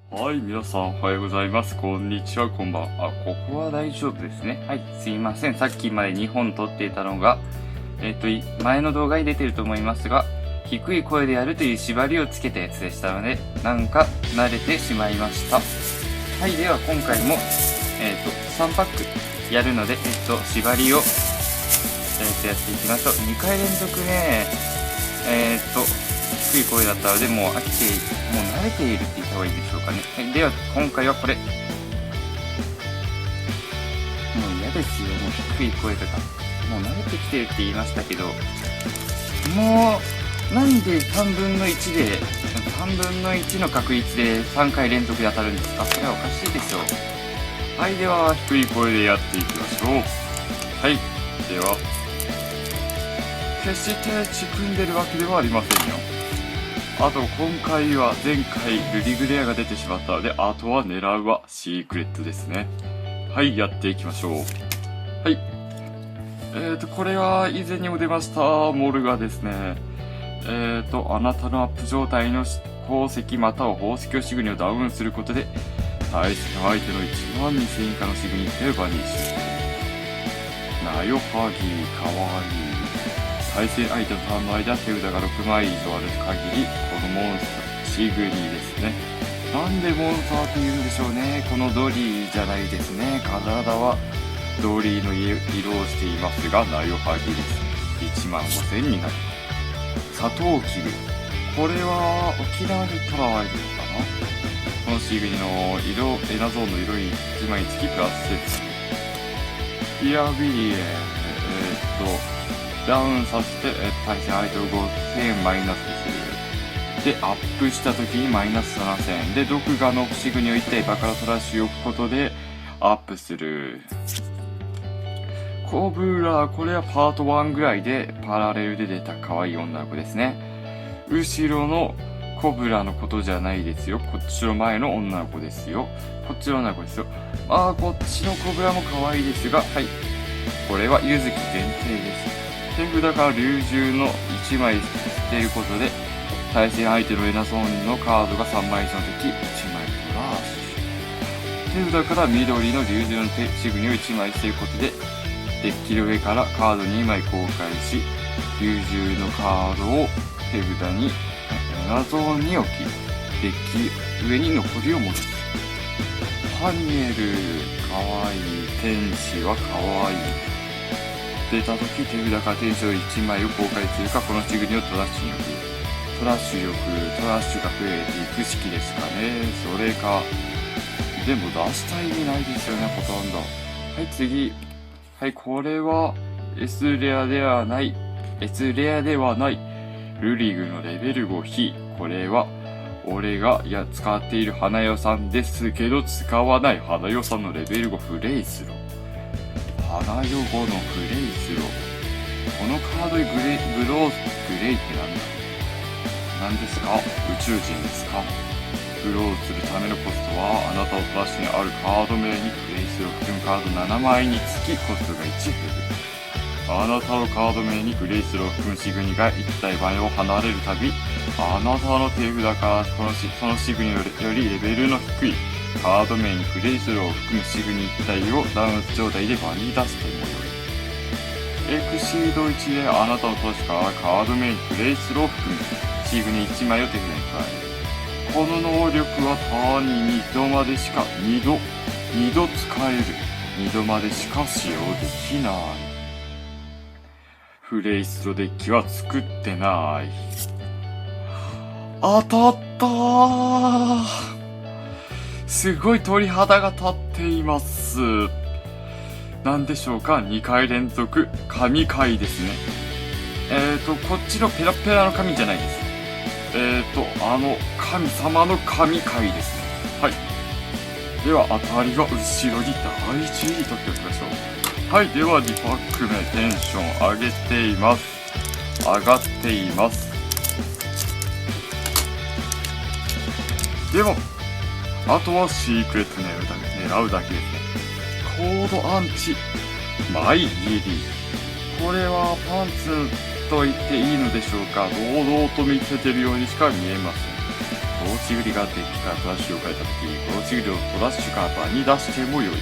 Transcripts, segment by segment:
はい、皆さんおはようございます。こんにちは、こんばんは。ここは大丈夫ですね。はい、すいません。さっきまで2本撮っていたのが、前の動画に出てると思いますが、低い声でやるという縛りをつけたやつでしたので、なんか慣れてしまいました。はい、では今回も、3パックやるので、縛りを、やっていきましょう。2回連続ね、低い声だったので、もう飽きて、もう慣れているって言った方がいいでしょうかね。はい、では、今回はこれ。もう嫌ですよ、もう低い声とか。もう慣れてきてるって言いましたけど、もう、なんで3分の1で、3分の1の確率で3回連続で当たるんですか？それはおかしいでしょう。はい、では、低い声でやっていきましょう。はい、では、決して仕組んでるわけではありませんよ。あと今回は前回ルリグレアが出てしまったので、あとは狙うはシークレットですね。はい、やっていきましょう。はい。これは以前にも出ましたモルガですね。あなたのアップ状態の宝石または宝石をシグニをダウンすることで、対戦相手の1万2000以下のシグニってバニッシュ。ナヨハギー、かわいい。対戦相手のターンの間、手札が6枚以上ある限り、このモンスター、シグニーですね。なんでモンスターって言うんでしょうね。このドリーじゃないですね。体はドリーの色をしていますが、ナヨハギです。1万5000になる。サトウキビ。これは沖縄に行ったら会えるのかな。このシグニの色、エナゾーンの色1枚につきプラス7。ピアビリエ、ダウンさせて、対戦相手を5000マイナスする。で、アップした時にマイナス7000。で、毒牙のシグニを1体バカラトラッシュを置くことで、アップする。コブラ、これはパート1ぐらいで、パラレルで出た可愛い女の子ですね。後ろのコブラのことじゃないですよ。こっちの前の女の子ですよ。こっちの女の子ですよ。こっちのコブラも可愛いですが、はい。これは柚木限定です。手札から龍獣の1枚捨てることで、対戦相手のエナゾーンのカードが3枚以上の時、1枚トラッシュ。手札から緑の龍獣のシグニを1枚捨てることで、デッキの上からカード2枚公開し、龍獣のカードを手札に、エナゾーンに置き、デッキ上に残りを戻す。ハニエル、かわいい。天使はかわいい。出た時手札から天使を1枚を公開するか、このシグニをトラッシュに置く。トラッシュ力、トラッシュが増えていく式ですかね。それか。でも出した意味ないですよね、ほとんど。はい、次。はい、これは S レアではない。S レアではない。ルリグのレベル5非。これは、俺が使っている花代さんですけど、使わない花代さんのレベル5フレイスロ。花代5のフレイスロ。このカードにグレイって何ですか？宇宙人ですか？グローするためのコストは、あなたをトラッシュにあるカード名にフレイスを含むカード7枚につきコストが1減る。あなたのカード名にグレイスローを含むシグニが1体場を離れるたび、あなたの手札からそのシグニよりレベルの低いカード名にグレイスローを含むシグニ1体をダウン状態で場に出すというものです。エクシード1であなたのトラッシュからカード名にグレイスローを含むシグニ1枚を手札に加える。この能力はターンに2度までしか、2度使える。2度までしか使用できない。フレイスロデッキは作ってない。当たったー。すごい鳥肌が立っています。なんでしょうか？ 2 回連続神回ですね。こっちのペラペラの神じゃないです。神様の神回ですね。はい。では、当たりは後ろに大事に取っておきましょう。はい。では、2パック目、テンション上げています。上がっています。でも、あとはシークレット狙うだけですね。コードアンチ、マイギリ。これはパンツと言っていいのでしょうか。堂々と見せてるようにしか見えません。このちぐりがデッキからトラッシュを変えたとき、このちぐりをトラッシュから場に出してもよい。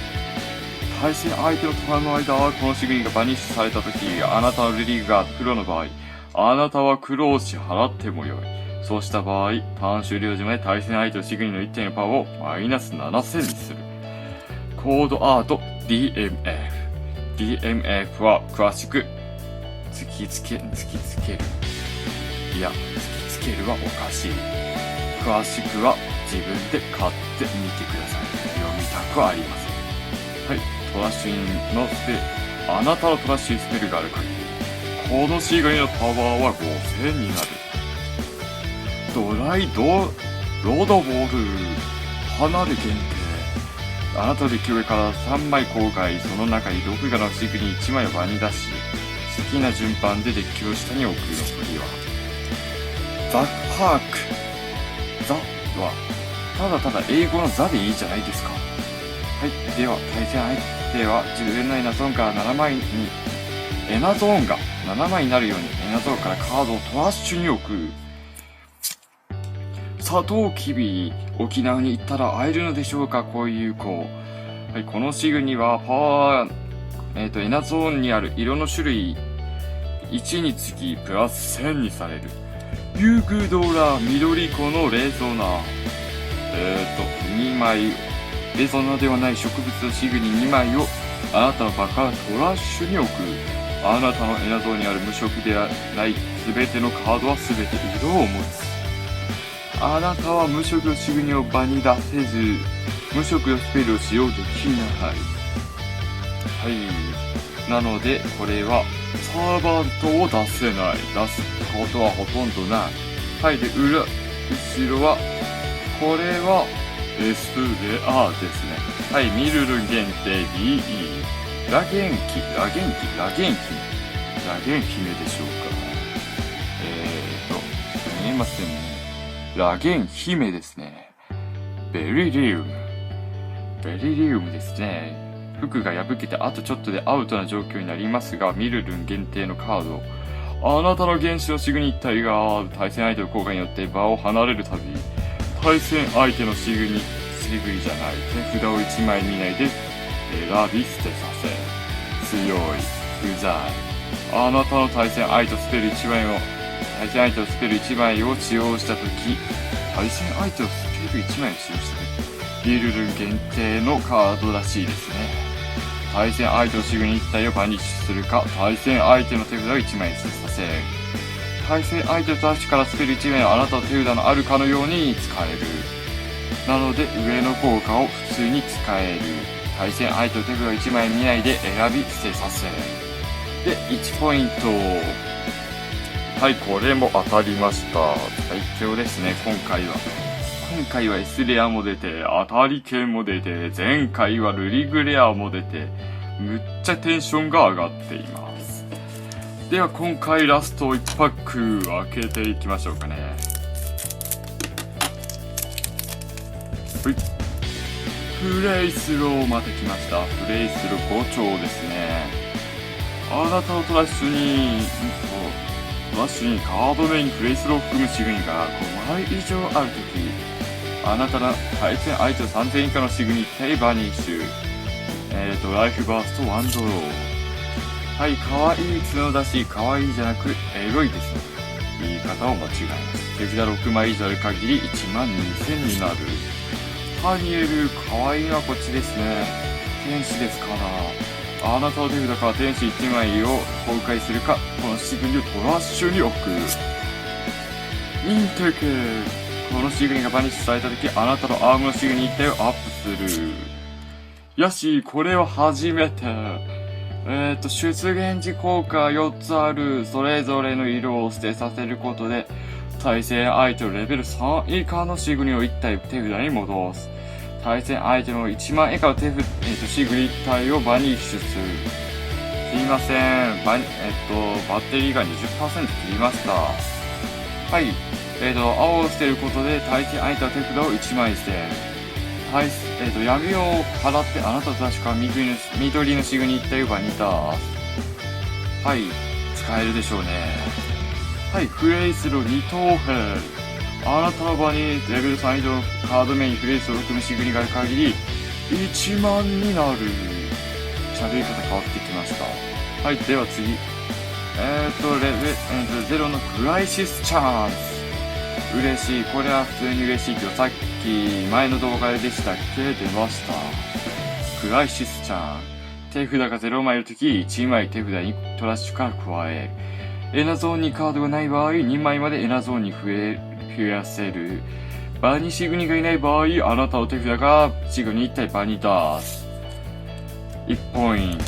対戦相手のターンの間はこのちぐりがバニッシュされたとき、あなたのリリーフが黒の場合、あなたは黒を支払ってもよい。そうした場合、ターン終了時まで対戦相手のちぐりの1点のパワーをマイナス7000にする。コードアート DMF。DMF は詳しく突きつける。いや、突きつけるはおかしい。詳しくは自分で買ってみてください。読みたくはありません。はい、トラッシュインのスペル、あなたのトラッシュスペルがある限り、このシーガリのパワーは5000になる。ロードボール、離れ限定。あなたのデッキ上から3枚公開、その中に6がのシーグに1枚を場に出し、好きな順番でデッキを下に置くの次は、ザ・ハーク。ザは、ただただ英語のザでいいじゃないですか。はい、では、対戦相手は自分のエナゾーンから7枚に、エナゾーンが7枚になるように、エナゾーンからカードをトラッシュに置く。サトウキビ、沖縄に行ったら会えるのでしょうか、こういう子。はい、このシグには、パワー、エナゾーンにある色の種類1につき、プラス1000にされる。ユーグドラ、緑子のレゾナ。2枚、レゾナではない植物のシグに2枚を、あなたの場からトラッシュに置く。あなたのエナゾーンにある無色ではないすべてのカードはすべて色を持つ。あなたは無色のシグニを場に出せず、無色のスペルを使用できない。はい。なので、これは、サーバントを出せない。出すことはほとんどない。はい。で、後ろは、これは、S で R ですね。はい。ミルル限定 BE。ラゲン姫でしょうか。見えませんね。ラゲン姫ですね。ベリリウムですね。服が破けてあとちょっとでアウトな状況になりますが、ミルルン限定のカード。あなたの原子のシグニ一体が対戦相手の効果によって場を離れるたび、対戦相手のシグニじゃない手札を1枚見ないで選び捨てさせ。強い、うざい。あなたの対戦相手のスペル1枚を使用したとき、対戦相手のスペル1枚を使用したとき、ミルルン限定のカードらしいですね。対戦相手のシグニ1体をバニッシュするか、対戦相手の手札を1枚捨てさせ。対戦相手のトラッシュからスペル1枚をあなたの手札のあるかのように使える。なので上の効果を普通に使える。対戦相手の手札を1枚見ないで選び捨てさせ。で、1ポイント。はい、これも当たりました。最強ですね、今回は S レアも出て、当たり券も出て、前回はルリグレアも出て、むっちゃテンションが上がっています。では今回ラスト1パック開けていきましょうかね。はい。フレイスローまで来ました。フレイスロー5丁ですね。あなたのトラッシュにカードメインフレイスローを含むシグニが5枚以上あるとき、あなたの対戦相手の3000以下のシグニ1体バニッシュ。ライフバースト1ドロー。はい、かわいい角だし、かわいいじゃなく、エロいですね。言い方を間違えます。手札6枚以上ある限り12000になる。ハニエル、かわいいのはこっちですね。天使ですから。あなたの手札から天使1枚を公開するか、このシグニをトラッシュに置く。インテケ。このシグニがバニッシュされたとき、あなたのアームのシグニ1体をアップする。よし、これを初めて。出現時効果4つある、それぞれの色を捨てさせることで、対戦相手のレベル3以下のシグニを1体手札に戻す。対戦相手の1万以下のシグニ1体をバニッシュする。すいません。バッテリーが 20% 切りました。はい。青を捨てることで対戦相手の手札を1枚捨て。闇を払ってあなたと確か緑のシグニ1体を場に出す。はい。使えるでしょうね。はい。フレイスロー2等兵。あなたの場にレベル3以上のカード名にフレーズを含むシグニがある限り、1万になる。喋り方変わってきました。はい、では次。レベル、0のクライシスチャンス。嬉しい。これは普通に嬉しいけど、さっき前の動画でしたっけ？出ました。クライシスチャン。手札が0枚いるとき、1枚手札にトラッシュから加える。エナゾーンにカードがない場合、2枚までエナゾーンに増やせる。場にシグニがいない場合、あなたの手札がシグニ1体場に出す。1ポイント。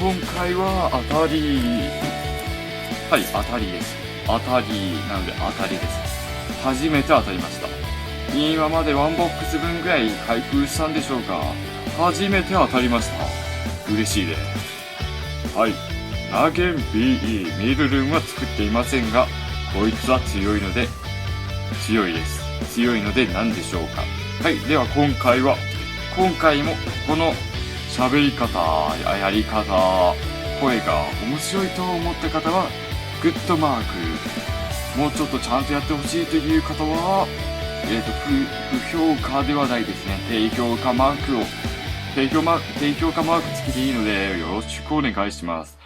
今回は当たり。はい、当たりです。当たりなので当たりです。初めて当たりました。今まで1ボックス分ぐらい開封したんでしょうか。初めて当たりました。嬉しいです。はい。ナゲン BE ミルルンは作っていませんが、こいつは強いので何でしょうか。はい。では今回もこの喋り方、やり方、声が面白いと思った方は、グッドマーク。もうちょっとちゃんとやってほしいという方は、不評価ではないですね。低評価マークつけていいので、よろしくお願いします。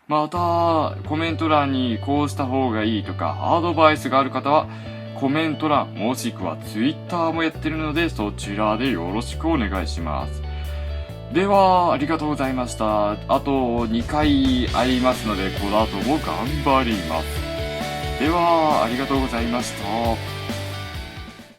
また、コメント欄にこうした方がいいとか、アドバイスがある方は、コメント欄、もしくはツイッターもやってるので、そちらでよろしくお願いします。では、ありがとうございました。あと2回ありますので、この後も頑張ります。では、ありがとうございました。